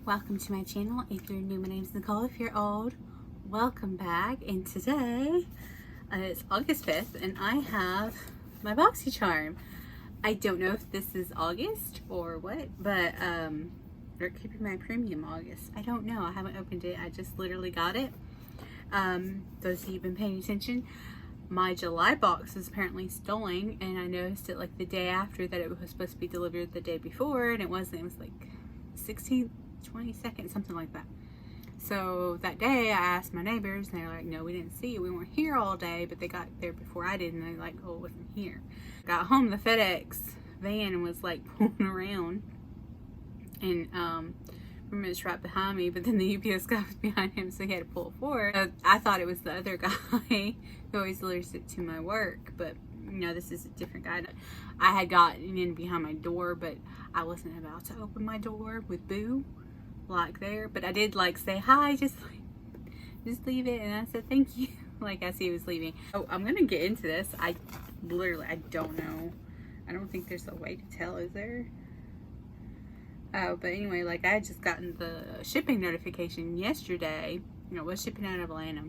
Welcome to my channel. If you're new, my name is Nicole. If you're old, welcome back. And today it's August 5th and I have my Boxycharm. I don't know if this is August or what, but or it could be my premium August. I don't know. I haven't opened it. I just literally got it. Those of you who've been paying attention, my July box is apparently stolen, and I noticed it like the day after that it was supposed to be delivered the day before, and it wasn't. It was like 16th, 22nd, something like that. So that day I asked my neighbors and they're like, no, we didn't see it. We weren't here all day, but they got there before I did, and they're like, oh, it wasn't here. Got home, the FedEx van was like pulling around, and remember it's right behind me, but then the UPS guy was behind him, so he had to pull forward. I thought it was the other guy who always delivers it to my work, but no, this is a different guy. I had gotten in behind my door, but I wasn't about to open my door with Boo like there, but I did like say hi, just leave it, and I said thank you like as he was leaving. Oh, I'm gonna get into this. I don't know. I don't think there's a way to tell, is there? Oh, but anyway, like I had just gotten the shipping notification yesterday. You know, was shipping out of Atlanta,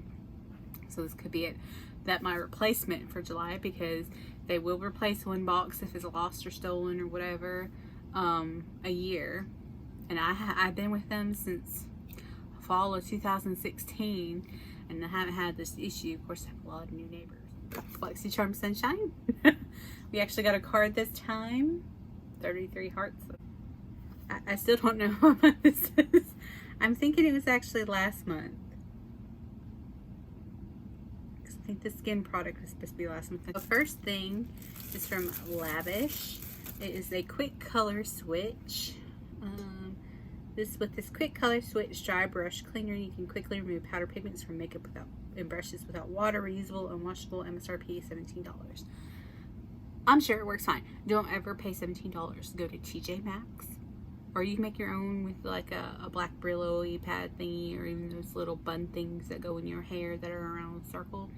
so this could be it. That my replacement for July, because they will replace one box if it's lost or stolen or whatever, a year. And I've been with them since fall of 2016, and I haven't had this issue. Of course, I have a lot of new neighbors. Boxycharm Sunshine. We actually got a card this time. 33 hearts. I still don't know what this is. I'm thinking it was actually last month. I think the skin product was supposed to be last month. The first thing is from Lavish. It is a quick color switch. With this quick color switch dry brush cleaner, you can quickly remove powder pigments from makeup and brushes without water. Reusable, unwashable. MSRP $17. I'm sure it works fine. Don't ever pay $17. Go to TJ Maxx, or you can make your own with like a black Brillo pad thingy, or even those little bun things that go in your hair that are around a circle.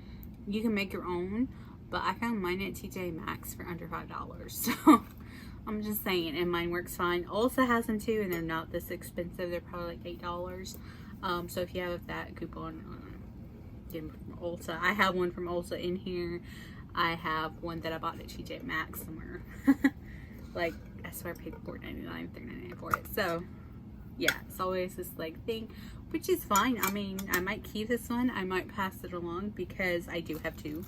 You can make your own, but I found mine at TJ Maxx for under $5. So I'm just saying, and mine works fine. Ulta has them too, and they're not this expensive. They're probably like $8. So if you have that coupon, get them from Ulta. I have one from Ulta in here. I have one that I bought at TJ Maxx somewhere. Like, I swear I paid $4.99, $3.99 for it. So yeah, it's always this like thing, which is fine. I mean, I might keep this one. I might pass it along because I do have two,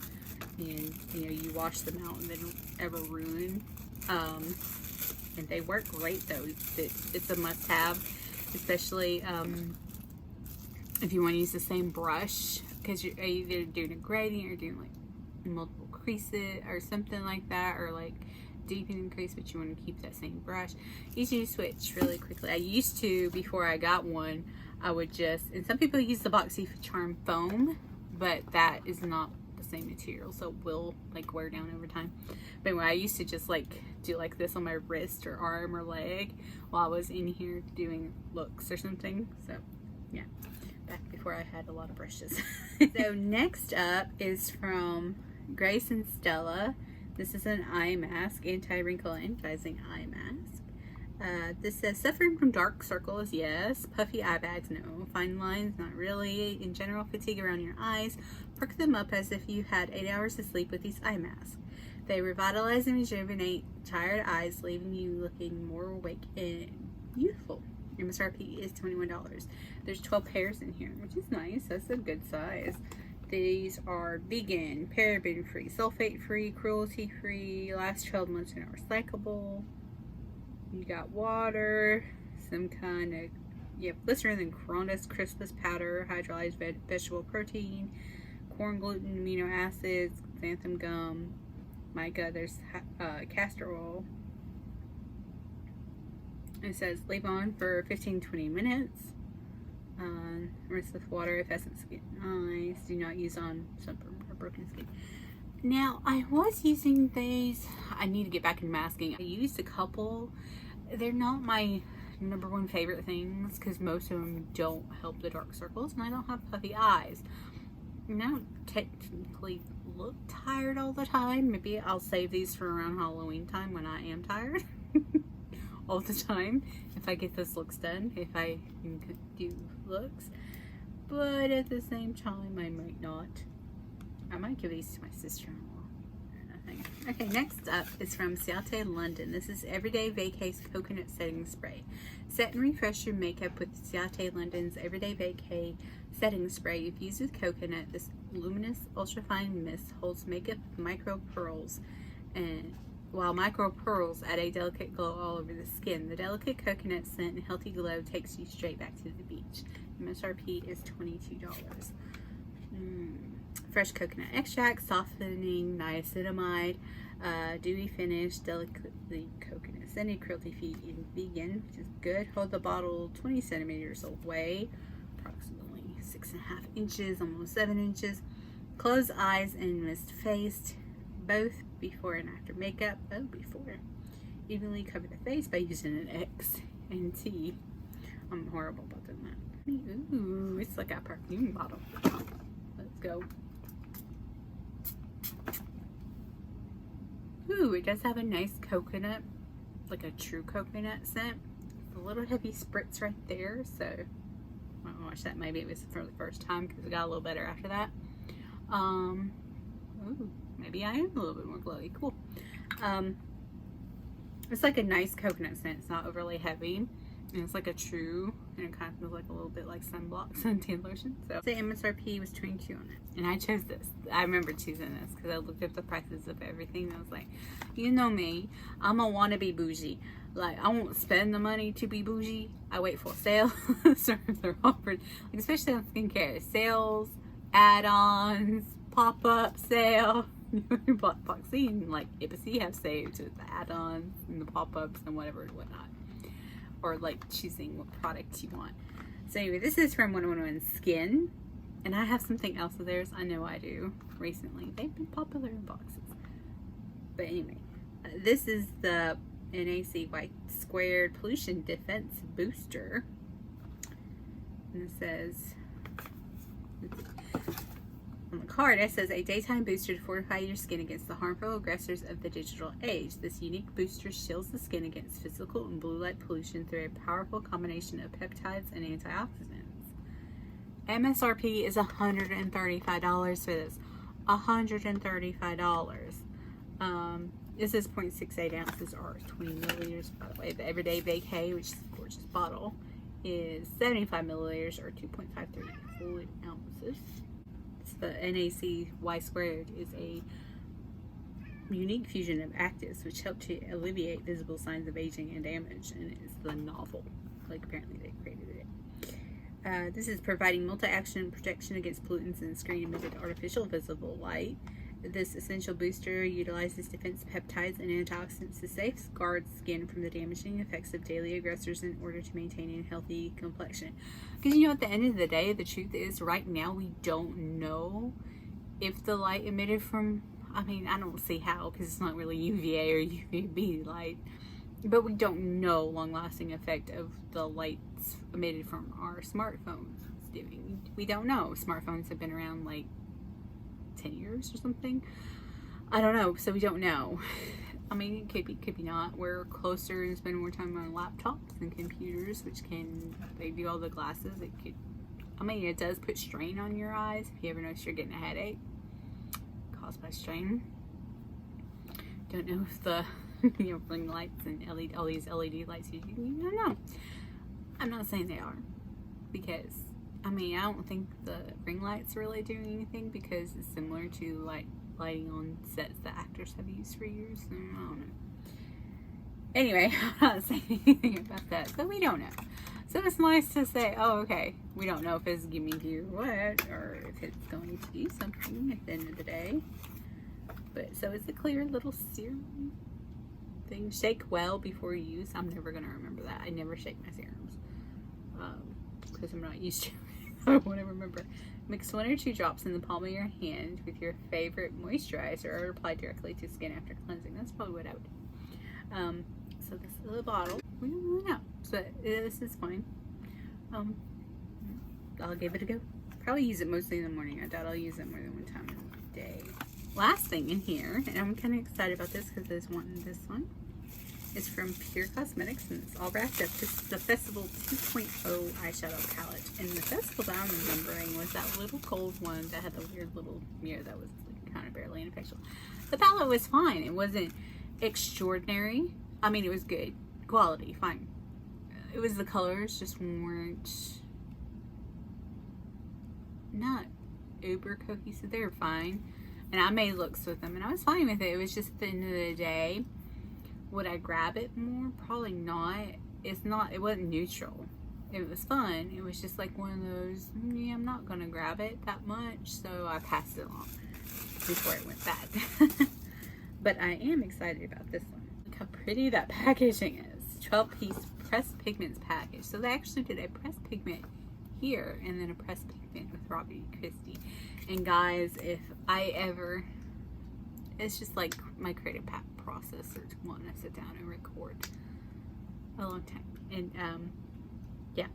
and you know, you wash them out and they don't ever ruin. And they work great though. It's a must-have, especially if you want to use the same brush, because you're either doing a gradient or doing like multiple creases or something like that, or like deepening crease, but you want to keep that same brush. Easy to switch really quickly. I used to, before I got one, I would just, and some people use the Boxycharm foam, but that is not the same material, so it will like wear down over time. But anyway, I used to just like do like this on my wrist or arm or leg while I was in here doing looks or something. So yeah, back before I had a lot of brushes. So next up is from Grace and Stella. This is an eye mask, anti-wrinkle anti-aging eye mask. This says, suffering from dark circles, yes. Puffy eye bags, no. Fine lines, not really. In general, fatigue around your eyes. Perk them up as if you had 8 hours of sleep with these eye masks. They revitalize and rejuvenate tired eyes, leaving you looking more awake and youthful. MSRP is $21. There's 12 pairs in here, which is nice. That's a good size. These are vegan, paraben-free, sulfate-free, cruelty-free, last 12 months and are recyclable. You got water, some kind of, glycerin and Cronus crispus powder, hydrolyzed vegetable protein, corn gluten, amino acids, xanthan gum. My God, there's castor oil. It says leave on for 15-20 minutes. Rinse with water if hasn't skin. Nice. Do not use on sunburn or broken skin. Now, I was using these. I need to get back into masking. I used a couple. They're not my #1 favorite things because most of them don't help the dark circles, and I don't have puffy eyes. And I don't technically look tired all the time. Maybe I'll save these for around Halloween time when I am tired all the time, if I get those looks done, if I can do looks. But at the same time, I might not. I might give these to my sister-in-law. Okay, next up is from Ciate London. This is Everyday Vacay's Coconut Setting Spray. Set and refresh your makeup with Ciate London's Everyday Vacay Setting Spray. If used with coconut, this luminous ultrafine mist holds makeup micro pearls, and while micro pearls add a delicate glow all over the skin. The delicate coconut scent and healthy glow takes you straight back to the beach. MSRP is $22. Fresh coconut extract, softening niacinamide, dewy finish, delicately coconut scented, cruelty-free and vegan, which is good. Hold the bottle 20 centimeters away, approximately 6.5 inches, almost 7 inches. Close eyes and mist face, both before and after makeup. Oh, before. Evenly cover the face by using an X and T. I'm horrible about doing that. Ooh, it's like a perfume bottle. Let's go. Ooh, it does have a nice coconut, like a true coconut scent. It's a little heavy spritz right there, so I don't watch that. Maybe it was for the first time because it got a little better after that. Ooh, maybe I am a little bit more glowy. Cool. It's like a nice coconut scent. It's not overly heavy. And it's like a true, and it kind of feels like a little bit like sunblock, suntan lotion. So the MSRP was 22 on it. And I chose this. I remember choosing this because I looked up the prices of everything. And I was like, you know me, I'm a wannabe bougie. Like, I won't spend the money to be bougie. I wait for a sale. So if they're offered, like, especially on skincare, sales, add-ons, pop-up sale. Boxy and like Ipsy have saved with the add-ons and the pop-ups and whatever and whatnot. Or like choosing what product you want. So anyway, this is from 111 Skin, and I have something else of theirs. I know I do. Recently, they've been popular in boxes. But anyway, this is the NAC White Squared Pollution Defense Booster, and it says on the card, it says a daytime booster to fortify your skin against the harmful aggressors of the digital age. This unique booster shields the skin against physical and blue light pollution through a powerful combination of peptides and antioxidants. MSRP is $135 for this. $135. This is 0.68 ounces or 20 milliliters. By the way, the Everyday Vacay, which is a gorgeous bottle, is 75 milliliters or 2.53 fluid ounces. The NAC Y squared is a unique fusion of actives which help to alleviate visible signs of aging and damage, and it is the novel. Like, apparently they created it. This is providing multi-action protection against pollutants and screen-emitted artificial visible light. This essential booster utilizes defense peptides and antioxidants to safeguard skin from the damaging effects of daily aggressors in order to maintain a healthy complexion. Because, you know, at the end of the day, the truth is, right now, we don't know if the light emitted from, I mean, I don't see how, because it's not really UVA or UVB light, but we don't know long-lasting effect of the lights emitted from our smartphones doing. We don't know. Smartphones have been around, like, 10 years or something. I don't know, so we don't know. I mean, it could be not. We're closer and spend more time on laptops and computers, which can, they do all the glasses. It could, I mean, it does put strain on your eyes. If you ever notice you're getting a headache caused by strain. Don't know if the, you know, ring lights and LED, all these LED lights, you don't know. I'm not saying they are, because I mean, I don't think the ring lights really doing anything because it's similar to like lighting on sets that actors have used for years. So, I don't know. Anyway, I'm not saying anything about that, so we don't know. So it's nice to say, oh, okay, we don't know if it's giving you what, or if it's going to do something at the end of the day. But so it's a clear little serum thing. Shake well before you use. I'm never gonna remember that. I never shake my serums because I'm not used to it. I want to remember. Mix 1 or 2 drops in the palm of your hand with your favorite moisturizer or apply directly to skin after cleansing. That's probably what I would do. So this is the bottle. We don't really know. So this is fine. I'll give it a go. Probably use it mostly in the morning. I doubt I'll use it more than one time in the day. Last thing in here, and I'm kind of excited about this because I was wanting this one. It's from Pure Cosmetics, and it's all wrapped up. This is the Festival 2.0 eyeshadow palette. And the Festival that I'm remembering was that little gold one that had the weird little mirror that was like, kind of barely ineffectual. The palette was fine. It wasn't extraordinary. I mean, it was good. Quality, fine. It was the colors just weren't not uber cohesive. They were fine. And I made looks with them, and I was fine with it. It was just at the end of the day, would I grab it more? Probably not. It wasn't neutral. It was fun. It was just like one of those, yeah, I'm not gonna grab it that much, so I passed it along before it went bad. But I am excited about this one. Look how pretty that packaging is. 12-piece pressed pigments package. So they actually did a pressed pigment here and then a pressed pigment with Robbie Christie. And guys, if I ever, it's just like my creative process or wanting to sit down and record a long time. And yeah,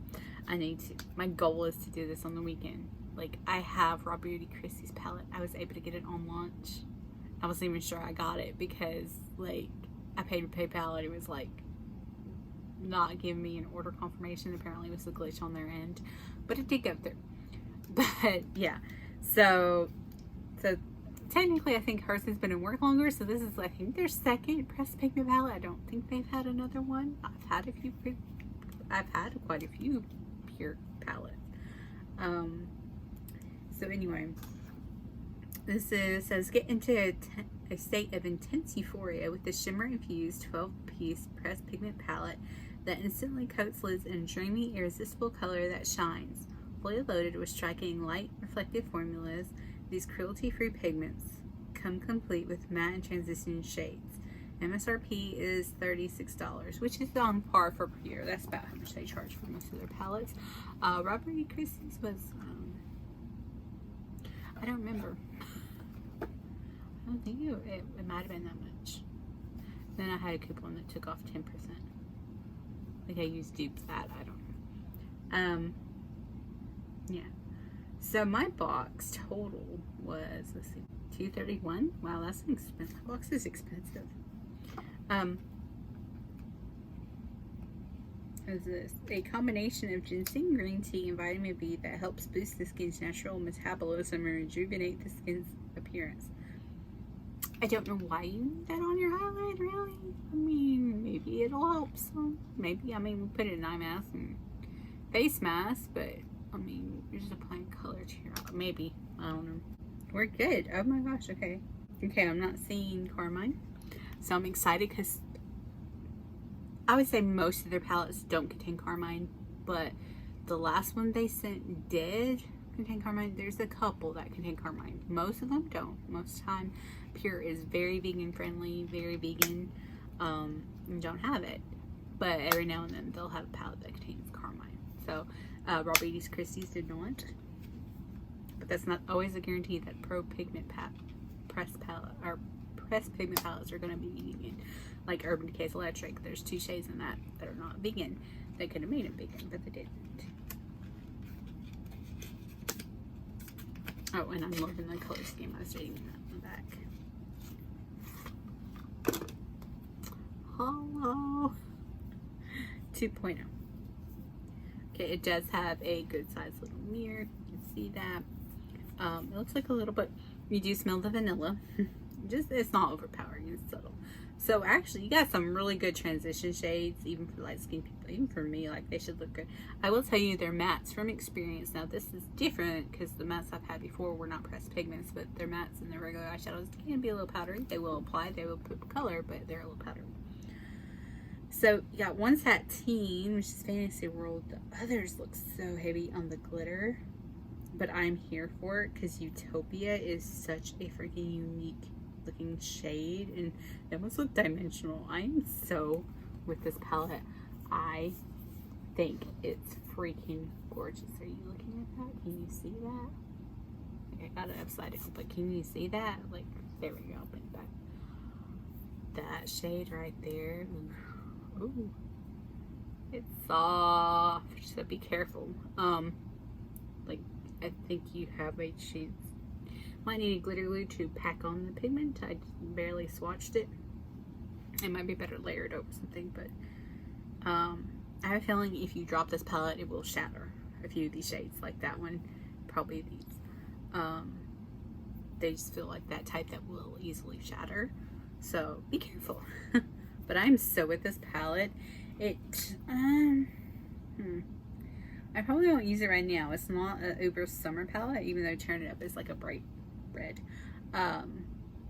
I need to. My goal is to do this on the weekend. Like, I have Robbie Christie's palette. I was able to get it on launch. I wasn't even sure I got it because like I paid with PayPal and it was like not giving me an order confirmation. Apparently it was a glitch on their end, but it did go through. But yeah, so technically I think hers has been in work longer, so this is, I think, their second pressed pigment palette. I don't think they've had another one. I've had quite a few Pure palettes. So anyway, this says get into a state of intense euphoria with the shimmer infused 12-piece pressed pigment palette that instantly coats lids in a dreamy, irresistible color that shines. Fully loaded with striking light reflective formulas, these cruelty-free pigments come complete with matte and transition shades. MSRP is $36, which is on par for Pure. That's about how much they charge for most of their palettes. Robbie Christie's was, I don't remember. I don't think it might have been that much. Then I had a coupon that took off 10%. Like I used dupes that, I don't know. Yeah. So my box total was, let's see, $231. Wow, that's an expensive. Box is expensive. Is this a combination of ginseng, green tea, and vitamin B that helps boost the skin's natural metabolism and rejuvenate the skin's appearance? I don't know why you need that on your highlight, really. I mean, maybe it'll help some. Maybe, I mean, we put it in eye mask and face mask, but I mean, you're just applying color to your eye. Maybe, I don't know. We're good. Oh my gosh, okay. Okay, I'm not seeing carmine, so I'm excited because I would say most of their palettes don't contain carmine, but the last one they sent did contain carmine. There's a couple that contain carmine. Most of them don't. Most of the time, Pure is very vegan friendly, very vegan, and don't have it. But every now and then they'll have a palette that contains carmine. So Robbie Christie's did not. But that's not always a guarantee that pressed pigment palettes are going to be vegan. Like Urban Decay's Electric, there's 2 shades in that are not vegan. They could have made it vegan, but they didn't. Oh, and I'm loving the color scheme. I was reading that in the back. Hello. 2.0. Okay, it does have a good sized little mirror. You can see that. It looks like a little bit. You do smell the vanilla. It's not overpowering. It's subtle. So actually, you got some really good transition shades, even for light skinned people. Even for me, like, they should look good. I will tell you, they're mattes from experience. Now, this is different because the mattes I've had before were not pressed pigments, but their mattes and their regular eyeshadows can be a little powdery. They will apply, they will put color, but they're a little powdery. So you got one sateen, which is Fantasy World. The others look so heavy on the glitter, but I'm here for it because Utopia is such a freaking unique looking shade, and they almost look dimensional. I am so with this palette. I think it's freaking gorgeous. Are you looking at that? Can you see that? I got it upside down, but can you see that? Like, there we go. I'll bring it back. That shade right there. Ooh. It's soft, so be careful. Like, I think you have a sheet. Might need a glitter glue to pack on the pigment. I barely swatched it. It might be better layered over something, but I have a feeling if you drop this palette, it will shatter a few of these shades, like that one, probably these. They just feel like that type that will easily shatter, so be careful. But I'm so with this palette. I probably won't use it right now. It's not an uber summer palette, even though Turn It Up is like a bright red.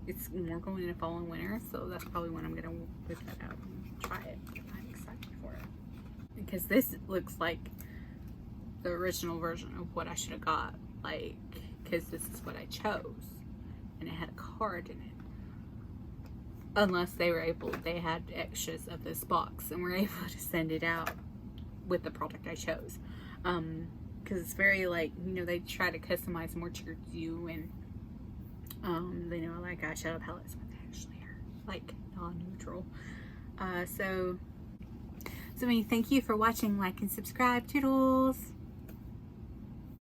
It's more going into fall and winter, so that's probably when I'm gonna whip that out and try it. I'm excited for it because this looks like the original version of what I should have got, like, because this is what I chose and it had a card in it. Unless they had extras of this box and were able to send it out with the product I chose. Because it's very, like, you know, they try to customize more to you, and they know I like eyeshadow palettes, but they actually are like non-neutral. So thank you for watching. Like and subscribe. Toodles.